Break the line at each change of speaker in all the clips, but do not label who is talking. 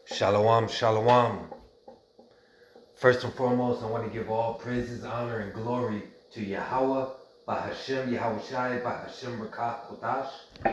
Shalom, shalom. First and foremost, I want to give all praises, honor, and glory to Yahweh, Bahashem, Yahushai, Bahashem, Rakah, Kodash.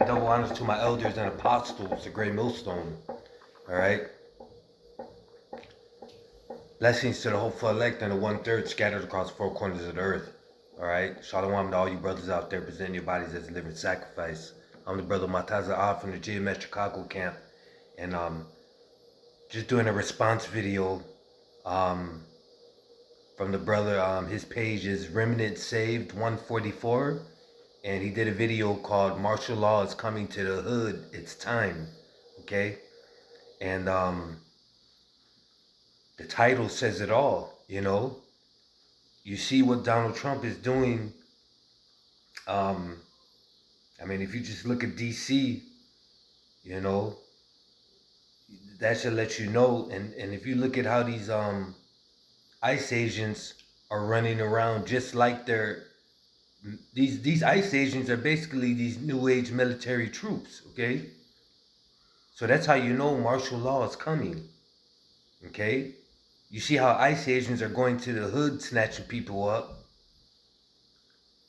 Double honors to my elders and apostles, the great millstone. All right. Blessings to the hopeful elect and the 1/3 scattered across the four corners of the earth. All right. Shalom to all you brothers out there presenting your bodies as a living sacrifice. I'm the brother Mataza Ah from the GMS Chicago camp. And just doing a response video from the brother. His page is Remnant Saved 144, and he did a video called "Martial Law is Coming to the Hood. It's Time." Okay, and the title says it all. You see what Donald Trump is doing. I mean, if you just look at DC, you know, that should let you know. And if you look at how these ICE agents are running around just like these ICE agents are basically these new age military troops, okay? So that's how you know martial law is coming, okay? You see how ICE agents are going to the hood snatching people up.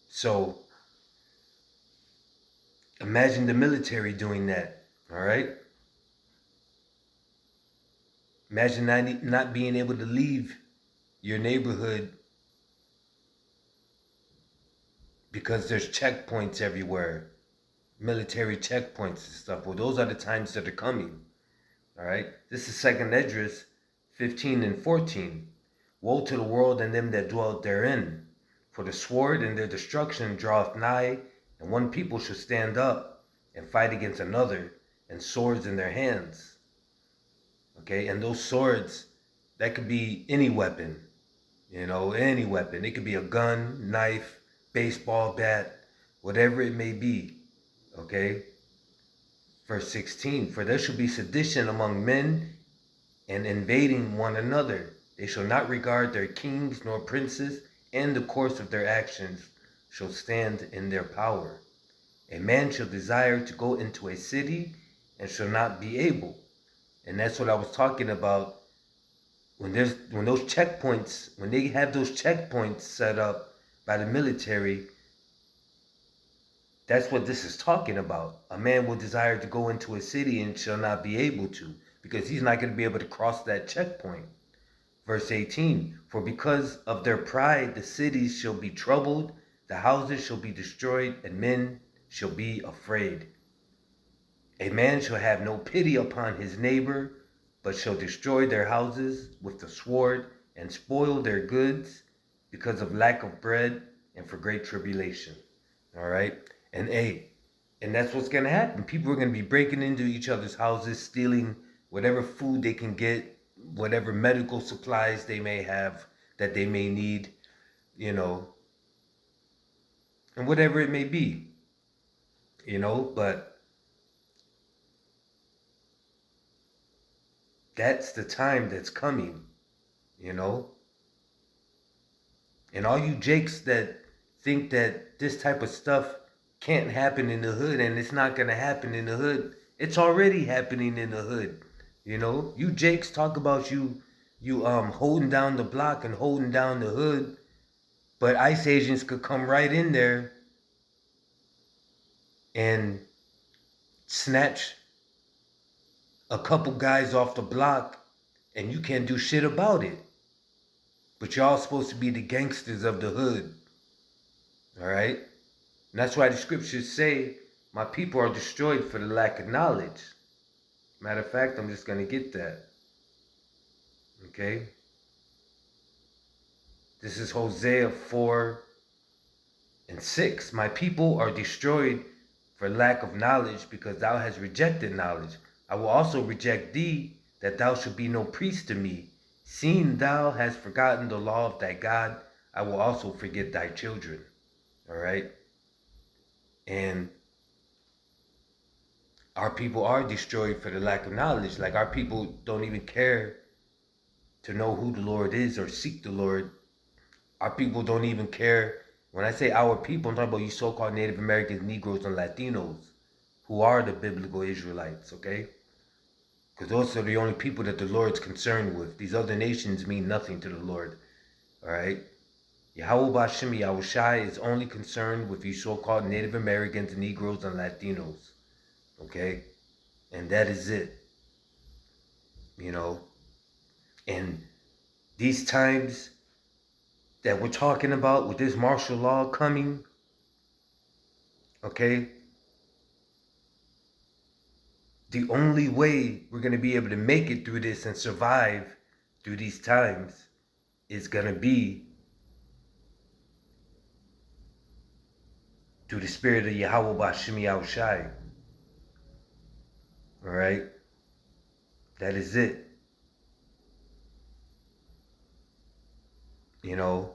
So imagine the military doing that, all right? Imagine not being able to leave your neighborhood because there's checkpoints everywhere, military checkpoints and stuff. Well, those are the times that are coming. All right. This is Second Esdras 15 and 14. Woe to the world and them that dwell therein. For the sword and their destruction draweth nigh, and one people shall stand up and fight against another, and swords in their hands. Okay, and those swords, that could be any weapon, any weapon. It could be a gun, knife, baseball bat, whatever it may be. Okay. Verse 16, for there shall be sedition among men and invading one another. They shall not regard their kings nor princes, and the course of their actions shall stand in their power. A man shall desire to go into a city and shall not be able. And that's what I was talking about. When they have those checkpoints set up by the military, that's what this is talking about. A man will desire to go into a city and shall not be able to, because he's not going to be able to cross that checkpoint. Verse 18, for because of their pride the cities shall be troubled, the houses shall be destroyed, and men shall be afraid. A man shall have no pity upon his neighbor, but shall destroy their houses with the sword, and spoil their goods, because of lack of bread, and for great tribulation. All right? And that's what's going to happen. People are going to be breaking into each other's houses, stealing whatever food they can get, whatever medical supplies they may have that they may need, and whatever it may be, but that's the time that's coming, you know. And all you jakes that think that this type of stuff can't happen in the hood and it's not going to happen in the hood, it's already happening in the hood. You jakes talk about you holding down the block and holding down the hood, but ICE agents could come right in there and snatch a couple guys off the block and you can't do shit about it. But y'all supposed to be the gangsters of the hood. All right? And that's why the scriptures say, my people are destroyed for the lack of knowledge. Matter of fact, I'm just going to get that. Okay? This is Hosea 4 and 6. My people are destroyed for lack of knowledge, because thou hast rejected knowledge. I will also reject thee, that thou shalt be no priest to me. Seeing thou hast forgotten the law of thy God, I will also forget thy children. All right? And our people are destroyed for the lack of knowledge. Like, our people don't even care to know who the Lord is or seek the Lord. Our people don't even care. When I say our people, I'm talking about you so-called Native Americans, Negroes, and Latinos, who are the biblical Israelites, okay? Because those are the only people that the Lord's concerned with. These other nations mean nothing to the Lord. All right? Yahweh Bashim Yahushai is only concerned with you so-called Native Americans, Negroes, and Latinos. Okay? And that is it. You know? And these times that we're talking about with this martial law coming, okay? The only way we're going to be able to make it through this and survive through these times is going to be through the spirit of Yahweh Bashim Yahushai. All right? That is it. You know,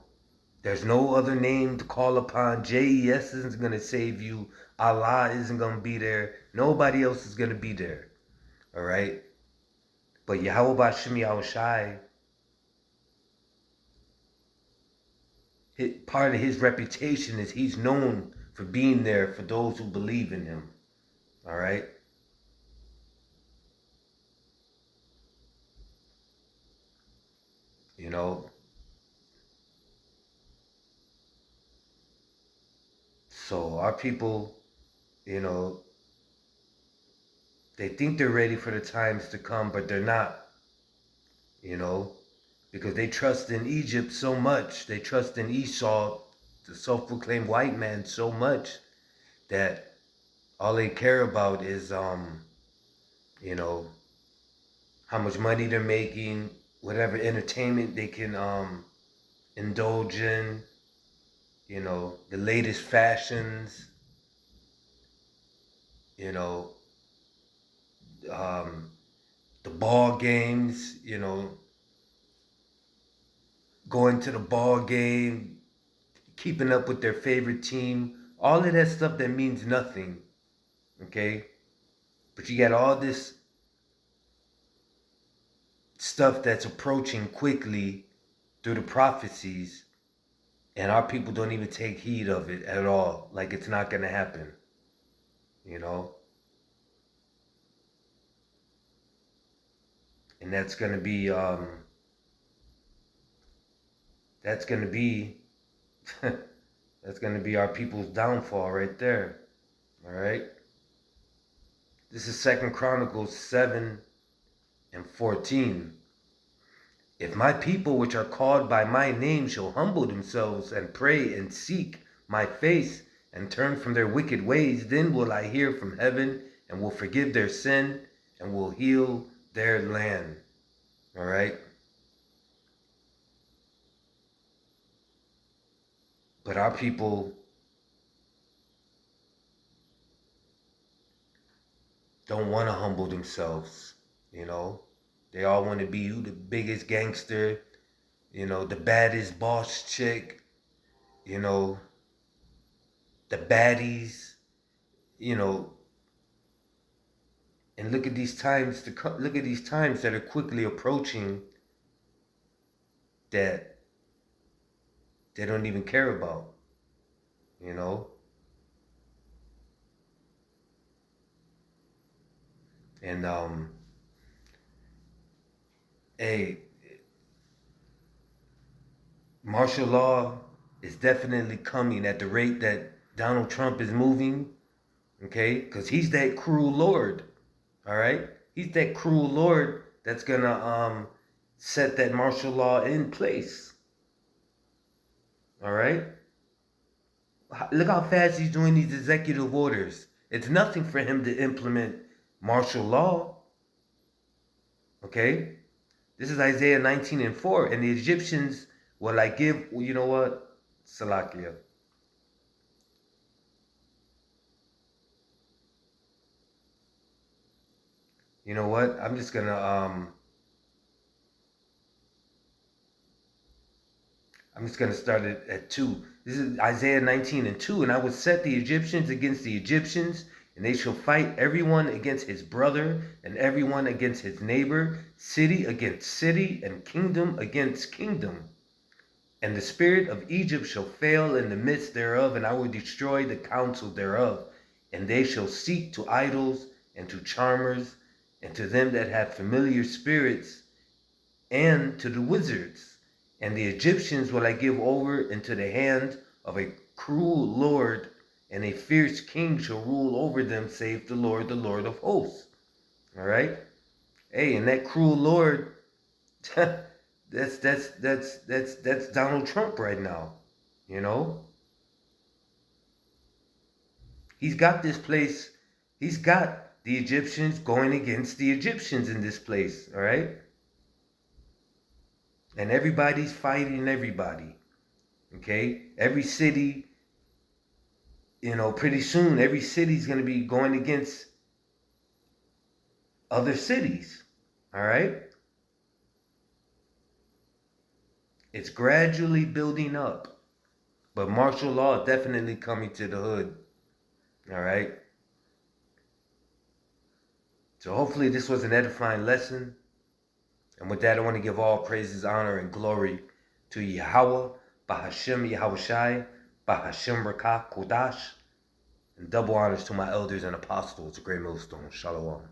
there's no other name to call upon. JES isn't going to save you. Allah isn't going to be there. Nobody else is going to be there. All right? But Yahweh Bashim Yahushai, part of his reputation is he's known for being there for those who believe in him. All right? You know? So our people, you know, they think they're ready for the times to come, but they're not. You know? Because they trust in Egypt so much. They trust in Esau, the self-proclaimed white man, so much that all they care about is, you know, how much money they're making, whatever entertainment they can indulge in, you know, the latest fashions, you know, the ball games, you know, going to the ball game, keeping up with their favorite team, all of that stuff that means nothing, okay? But you got all this stuff that's approaching quickly through the prophecies, and our people don't even take heed of it at all, like it's not going to happen, you know? And that's going to be, that's going to be our people's downfall right there, all right? This is 2 Chronicles 7:14. If my people which are called by my name shall humble themselves and pray and seek my face and turn from their wicked ways, then will I hear from heaven and will forgive their sin and will heal their land. All right? But our people don't want to humble themselves, you know? They all want to be the biggest gangster, you know, the baddest boss chick, you know, the baddies, you know. And look at these times that are quickly approaching that they don't even care about, you know. And hey, martial law is definitely coming at the rate that Donald Trump is moving, okay? Because he's that cruel Lord, all right? He's that cruel Lord that's gonna set that martial law in place, all right? Look how fast he's doing these executive orders. It's nothing for him to implement martial law, okay? This is Isaiah 19:4, and the Egyptians will like give, you know what? Salakia. You know what? I'm just gonna start it at 2. This is Isaiah 19:2, and I will set the Egyptians against the Egyptians, and they shall fight everyone against his brother, and everyone against his neighbor, city against city, and kingdom against kingdom. And the spirit of Egypt shall fail in the midst thereof, and I will destroy the counsel thereof. And they shall seek to idols and to charmers, and to them that have familiar spirits, and to the wizards. And the Egyptians will I give over into the hand of a cruel lord, and a fierce king shall rule over them, saith the Lord of hosts. All right? Hey, and that cruel lord, that's Donald Trump right now. You know? He's got this place, he's got the Egyptians going against the Egyptians in this place, all right? And everybody's fighting everybody, okay? Every city, pretty soon, every city's going to be going against other cities, all right? It's gradually building up, but martial law definitely coming to the hood, all right? So hopefully this was an edifying lesson. And with that, I want to give all praises, honor, and glory to Yahweh, Bahashem Yahushai, Bahashem Rakah Kodash, and double honors to my elders and apostles, a great millstone. Shalom.